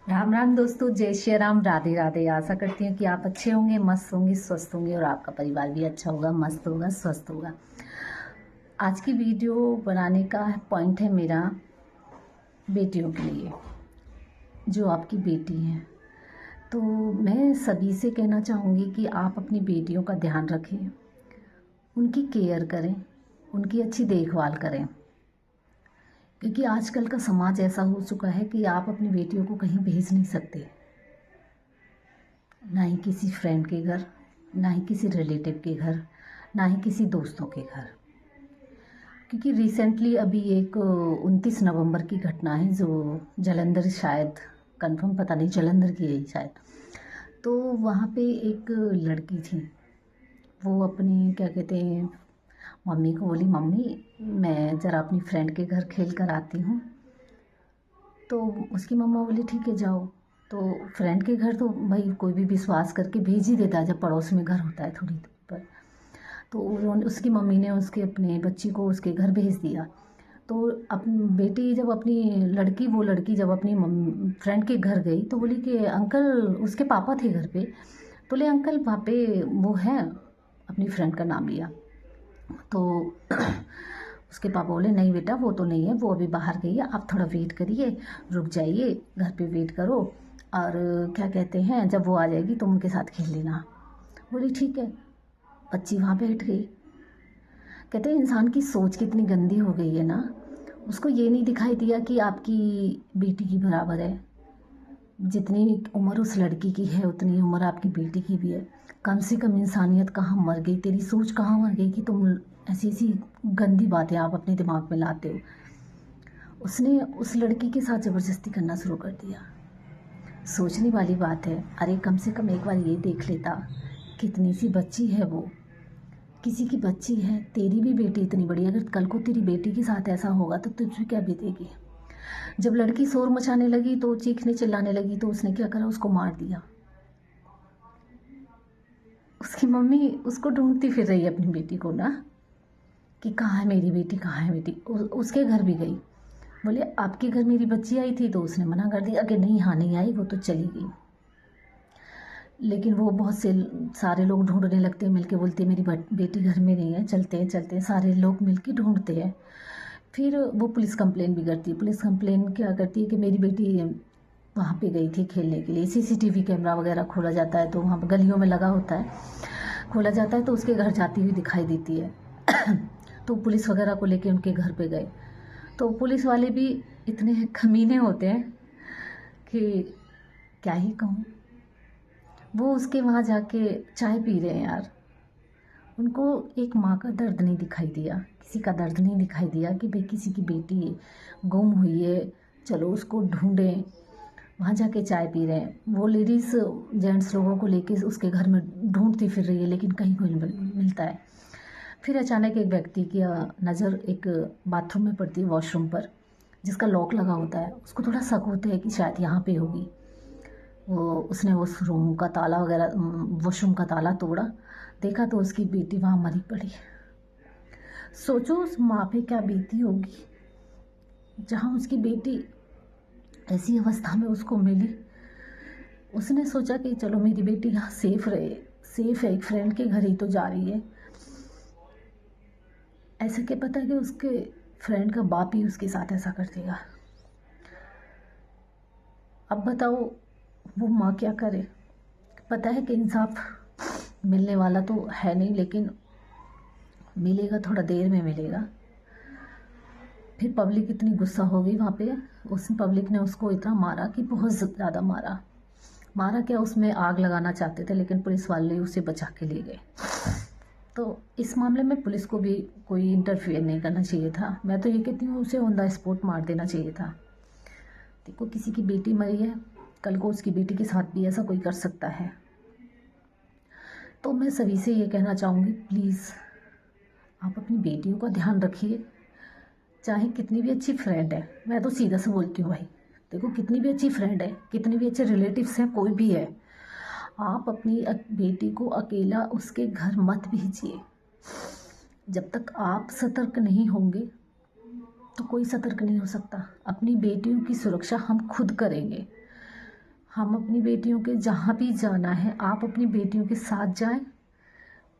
राम राम दोस्तों, जय श्री राम, राधे राधे। आशा करती हूँ कि आप अच्छे होंगे, मस्त होंगे, स्वस्थ होंगे और आपका परिवार भी अच्छा होगा, मस्त होगा, स्वस्थ होगा। आज की वीडियो बनाने का पॉइंट है मेरा बेटियों के लिए, जो आपकी बेटी हैं। तो मैं सभी से कहना चाहूँगी कि आप अपनी बेटियों का ध्यान रखें, उनकी केयर करें, उनकी अच्छी देखभाल करें, क्योंकि आजकल का समाज ऐसा हो चुका है कि आप अपनी बेटियों को कहीं भेज नहीं सकते, ना ही किसी फ्रेंड के घर, ना ही किसी रिलेटिव के घर, ना ही किसी दोस्तों के घर। क्योंकि रिसेंटली अभी एक 29 नवंबर की घटना है, जो जालंधर, शायद कंफर्म पता नहीं, जालंधर की है शायद। तो वहाँ पे एक लड़की थी, वो अपनी क्या कहते हैं मम्मी को बोली, मम्मी मैं ज़रा अपनी फ्रेंड के घर खेल कर आती हूँ। तो उसकी मम्मा बोली ठीक है जाओ। तो फ्रेंड के घर तो भाई कोई भी विश्वास करके भेज ही देता है जब पड़ोस में घर होता है थोड़ी दूर पर। तो उसकी मम्मी ने उसके अपने बच्ची को उसके घर भेज दिया। तो अपनी बेटी जब अपनी वो लड़की जब अपनी फ्रेंड के घर गई तो बोली कि अंकल, उसके पापा थे घर पे। बोले अंकल वहाँ पे वो है, अपनी फ्रेंड का नाम लिया। तो उसके पापा बोले नहीं बेटा, वो तो नहीं है, वो अभी बाहर गई है, आप थोड़ा वेट करिए, रुक जाइए, घर पे वेट करो, और क्या कहते हैं जब वो आ जाएगी तो उनके साथ खेल लेना। बोली ठीक है। बच्ची वहाँ बैठ गई। कहते हैं इंसान की सोच कितनी गंदी हो गई है ना, उसको ये नहीं दिखाई दिया कि आपकी बेटी की बराबर है। जितनी उम्र उस लड़की की है उतनी उम्र आपकी बेटी की भी है। कम से कम इंसानियत कहाँ मर गई, तेरी सोच कहाँ मर गई कि तुम ऐसी ऐसी गंदी बातें आप अपने दिमाग में लाते हो। उसने उस लड़की के साथ ज़बरदस्ती करना शुरू कर दिया। सोचने वाली बात है। अरे कम से कम एक बार ये देख लेता, कितनी सी बच्ची है वो, किसी की बच्ची है। तेरी भी बेटी इतनी बड़ी, अगर कल को तेरी बेटी के साथ ऐसा होगा तो तुझे क्या बीतेगी। जब लड़की शोर मचाने लगी तो चीखने चिल्लाने लगी, तो उसने क्या करा, उसको मार दिया। उसकी मम्मी उसको ढूंढती फिर रही अपनी बेटी को ना, कि कहाँ है मेरी बेटी, कहाँ है बेटी। उसके घर भी गई। बोले आपके घर मेरी बच्ची आई थी, तो उसने मना कर दिया कि नहीं, हाँ नहीं आई, वो तो चली गई। लेकिन वो बहुत से सारे लोग ढूंढने लगते हैं, मिलके बोलते हैं मेरी बेटी घर में नहीं है, चलते हैं चलते हैं, सारे लोग मिलके ढूंढते हैं। फिर वो पुलिस कंप्लेन भी करती है। पुलिस कंप्लेन क्या करती है कि मेरी बेटी वहाँ पे गई थी खेलने के लिए। सीसीटीवी कैमरा वगैरह खोला जाता है, तो वहाँ पर गलियों में लगा होता है, खोला जाता है, तो उसके घर जाती हुई दिखाई देती है। तो पुलिस वगैरह को लेके उनके घर पे गए। तो पुलिस वाले भी इतने कमीने होते हैं कि क्या ही कहूँ। वो उसके वहाँ जाके चाय पी रहे हैं यार। उनको एक माँ का दर्द नहीं दिखाई दिया, किसी का दर्द नहीं दिखाई दिया कि भाई किसी की बेटी गुम हुई है, चलो उसको ढूंढें। वहाँ जाके चाय पी रहे हैं। वो लेडीज़ जेंट्स लोगों को लेके उसके घर में ढूंढती फिर रही है, लेकिन कहीं कोई नहीं मिलता है। फिर अचानक एक व्यक्ति की नज़र एक बाथरूम में पड़ती है, वॉशरूम पर, जिसका लॉक लगा होता है। उसको थोड़ा शक होता है कि शायद यहाँ पे होगी। उसने उस रूम का ताला वगैरह, वॉशरूम का ताला तोड़ा, देखा तो उसकी बेटी वहाँ मरी पड़ी। सोचो उस माँ पे क्या बीती होगी, जहाँ उसकी बेटी ऐसी अवस्था में उसको मिली। उसने सोचा कि चलो मेरी बेटी यहाँ सेफ रहे, सेफ है, एक फ्रेंड के घर ही तो जा रही है। ऐसा क्या पता कि उसके फ्रेंड का बाप ही उसके साथ ऐसा कर देगा। अब बताओ वो माँ क्या करे। पता है कि इंसाफ मिलने वाला तो है नहीं, लेकिन मिलेगा, थोड़ा देर में मिलेगा। फिर पब्लिक इतनी गुस्सा हो गई वहाँ पे, उस पब्लिक ने उसको इतना मारा कि बहुत ज़्यादा मारा। मारा क्या, उसमें आग लगाना चाहते थे, लेकिन पुलिस वाले उसे बचा के ले गए। तो इस मामले में पुलिस को भी कोई इंटरफेयर नहीं करना चाहिए था। मैं तो ये कहती हूँ उसे ऑन द स्पॉट मार देना चाहिए था। देखो किसी की बेटी मरी है, कल को उसकी बेटी के साथ भी ऐसा कोई कर सकता है। तो मैं सभी से ये कहना चाहूँगी, प्लीज़ आप अपनी बेटियों का ध्यान रखिए। चाहे कितनी भी अच्छी फ्रेंड है, मैं तो सीधा से बोलती हूँ भाई, देखो कितनी भी अच्छी फ्रेंड है, कितने भी अच्छे रिलेटिव्स हैं, कोई भी है, आप अपनी बेटी को अकेला उसके घर मत भेजिए। जब तक आप सतर्क नहीं होंगे तो कोई सतर्क नहीं हो सकता। अपनी बेटियों की सुरक्षा हम खुद करेंगे। हम अपनी बेटियों के जहाँ भी जाना है, आप अपनी बेटियों के साथ जाएं।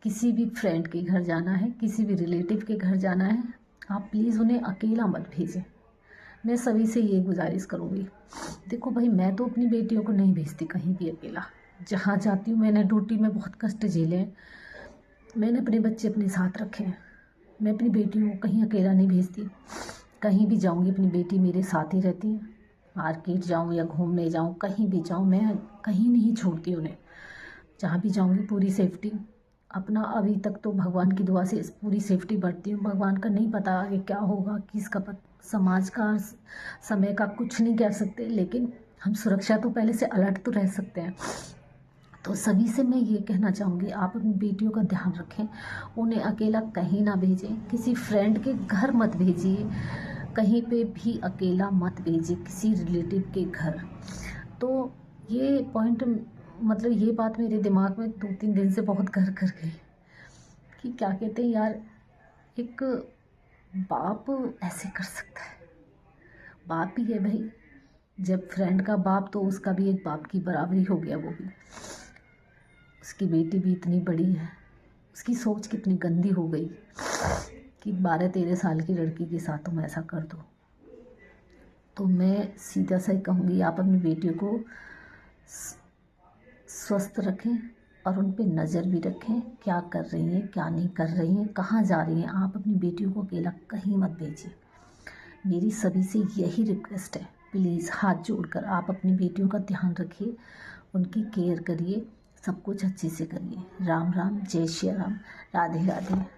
किसी भी फ्रेंड के घर जाना है, किसी भी रिलेटिव के घर जाना है, आप प्लीज़ उन्हें अकेला मत भेजें। मैं सभी से ये गुजारिश करूँगी। देखो भाई, मैं तो अपनी बेटियों को नहीं भेजती कहीं भी अकेला। जहाँ जाती हूँ, मैंने ड्यूटी में बहुत कष्ट झेले हैं, मैंने अपने बच्चे अपने साथ रखे हैं। मैं अपनी बेटियों को कहीं अकेला नहीं भेजती। कहीं भी जाऊँगी अपनी बेटी मेरे साथ ही रहती है। मार्केट जाऊँ या घूमने जाऊँ, कहीं भी जाऊँ, मैं कहीं नहीं छोड़ती उन्हें। जहाँ भी जाऊँगी पूरी सेफ्टी अपना। अभी तक तो भगवान की दुआ से पूरी सेफ्टी बरती हूँ। भगवान का नहीं पता आगे क्या होगा, किसका समाज का, समय का कुछ नहीं कह सकते, लेकिन हम सुरक्षा तो पहले से अलर्ट तो रह सकते हैं। तो सभी से मैं ये कहना चाहूँगी, आप अपनी बेटियों का ध्यान रखें, उन्हें अकेला कहीं ना भेजें। किसी फ्रेंड के घर मत भेजिए, कहीं पे भी अकेला मत भेजिए, किसी रिलेटिव के घर। तो ये पॉइंट, मतलब ये बात मेरे दिमाग में 2-3 दिन से बहुत घर कर गई कि क्या कहते हैं यार, एक बाप ऐसे कर सकता है? बाप ही है भाई, जब फ्रेंड का बाप, तो उसका भी एक बाप की बराबरी हो गया। वो भी, उसकी बेटी भी इतनी बड़ी है, उसकी सोच कितनी गंदी हो गई कि 12-13 साल की लड़की के साथ तुम ऐसा कर दो। तो मैं सीधा सा ही कहूँगी, आप अपनी बेटियों को स्वस्थ रखें और उन पे नज़र भी रखें, क्या कर रही हैं, क्या नहीं कर रही हैं, कहाँ जा रही हैं। आप अपनी बेटियों को अकेला कहीं मत भेजिए। मेरी सभी से यही रिक्वेस्ट है, प्लीज़ हाथ जोड़कर आप अपनी बेटियों का ध्यान रखिए, उनकी केयर करिए, सब कुछ अच्छे से करिए। राम राम, जय श्री राम, राधे राधे।